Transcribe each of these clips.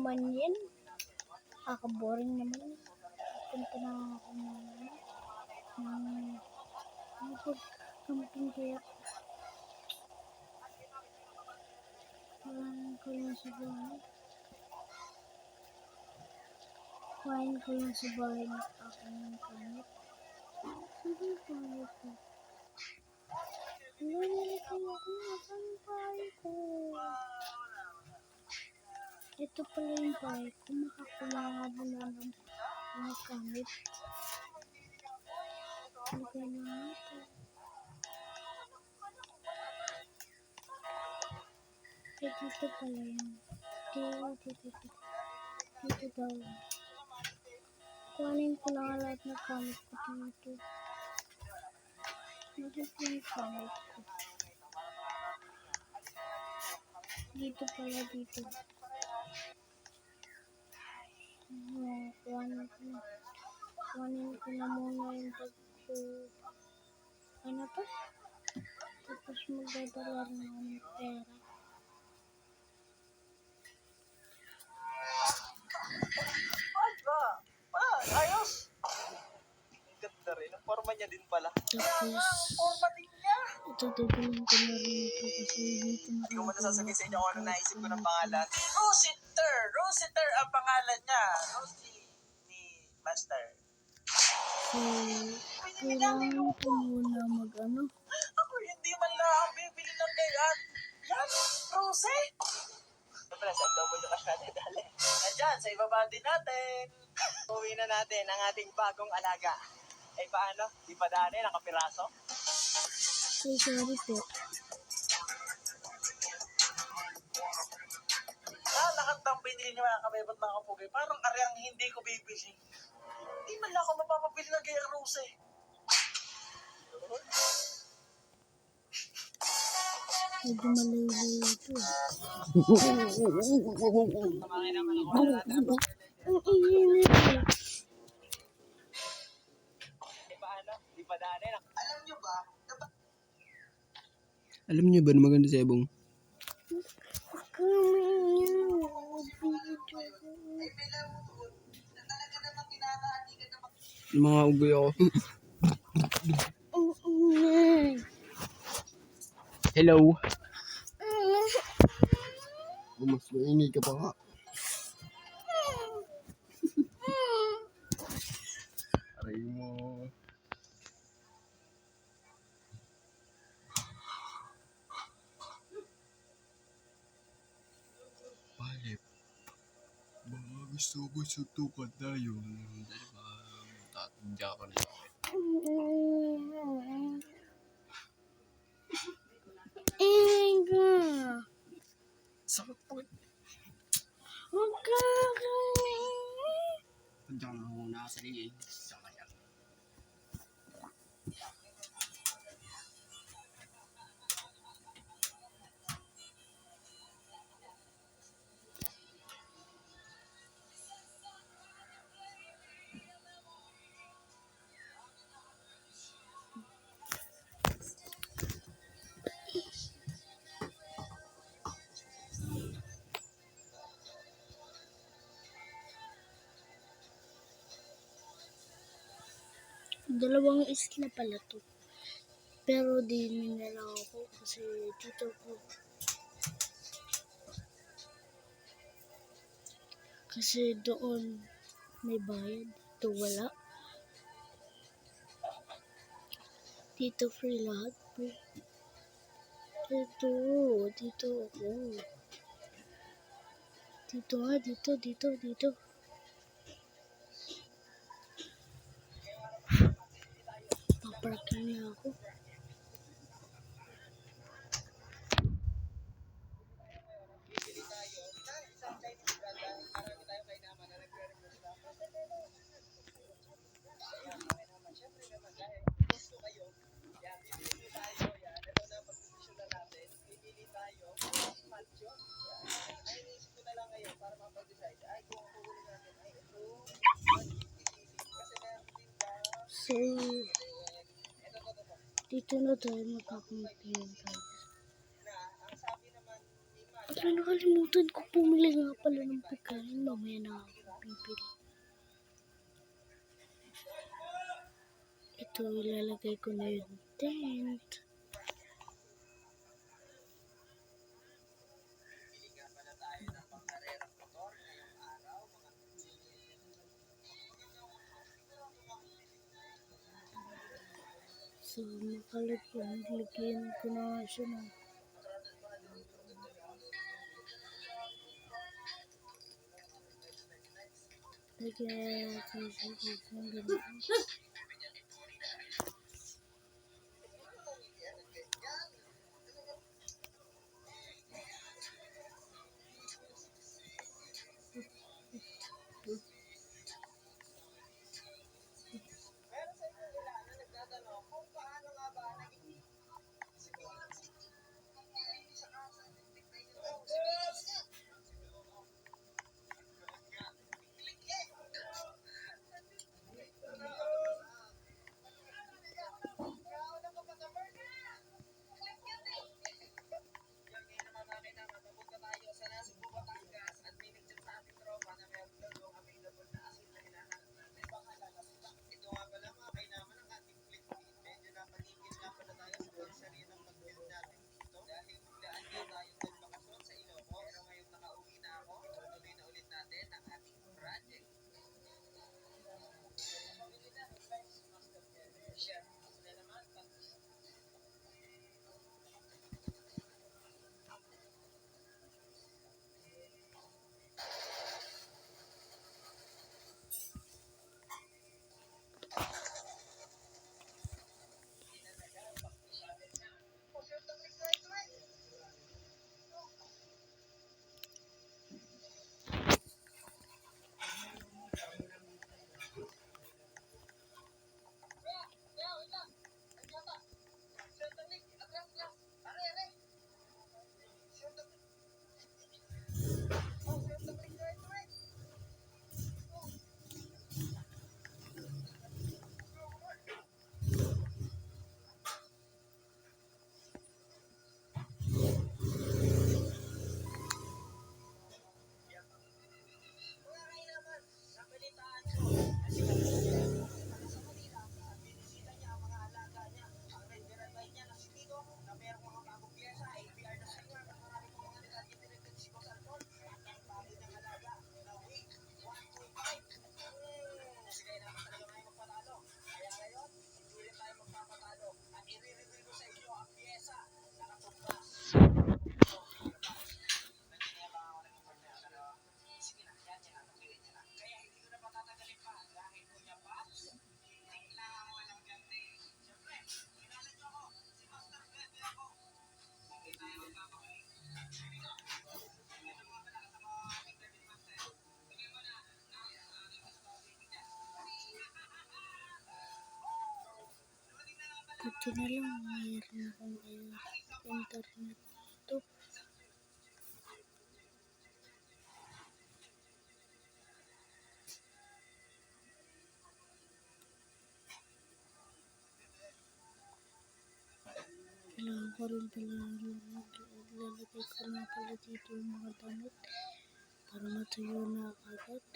naman yan. Boring naman. Punta na ako camping kaya. Kuhain ko lang sa bahay. Kuhain ko lang sa bahay na ako ng kamit. Sige, kamit ko. Nalilito ako na sa bahay ko. Ito pala yung bahay ko. Makakulangan na ng kamit. Lagay na natin. Dito pala yan. Dito daw. Kuhanin ko lang lahat ng kamit ko dito. Dito yung kamit ko. Dito pala dito. Kuhanin ko na muna yung ano to? Tapos magdadala rin ako ng pera. Ayos! Ang ganda rin. Ang forma niya din pala. Tapos, Forma din niya! itutulong ko na rin ito kasi dito na Hindi ko muna sasabihin sa inyo kung ano naisip ko ng pangalan. Rositer! Rositer ang pangalan niya. Rosie ni Master. So, kailangan ko muna mag-ano. Ako hindi man lang bibili ng gayan. Yan! Rose! Ito pala, saan daw mo yung cash natin dali? Nandyan, sa ibaba din natin. Uwi na natin ang ating bagong alaga. Eh paano? Di pa daan nakapiraso? Ay, sorry po. Lahat ng binili niyo mga kabebot mga kapugay, parang aryang hindi ko bibili. Hindi man lang ako mapapabili ng gayang Rose. Medyo malayo ito. Ang init. Alam niyo ba na maganda si Ebong? Mga ugoy ako. Hello. Mas maingay ka pa nga. Aray mo. Palip. Baka gusto ko sutukan tayo. Diba? Tatadya ka na. Sakit po. Huwag ka. Tadya ka na muna sa liig. Saka yan. Dalawang isla pala to. Pero di nila ako kasi dito ko. Kasi doon may bayad. Dito wala. Dito free lahat. Dito ako. Dito. Paparking na ako. So, dito na tayo magkakamping guys. Pero nakalimutan ko pumili nga pala ng pagkain. Mamaya na ako bibili. Ito, ilalagay ko na yung tent. So, lagyan ko na siya na. Lagyan ko siya ng ganun. Buti na lang, mayroon akong internet to. Kailangan ko rin pala lalagay ko na pala dito yung mga damit para matuyo na agad.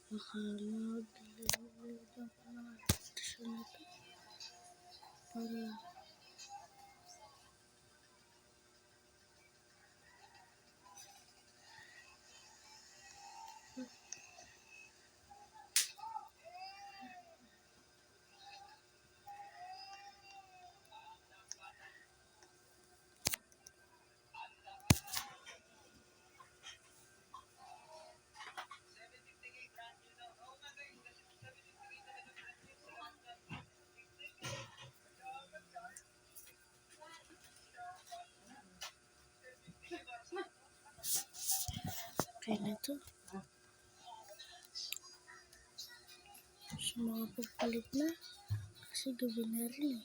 Baka maglagyan ko na siya nito para Okay na to. So, makapagpalit na. Kasi gabi na rin eh.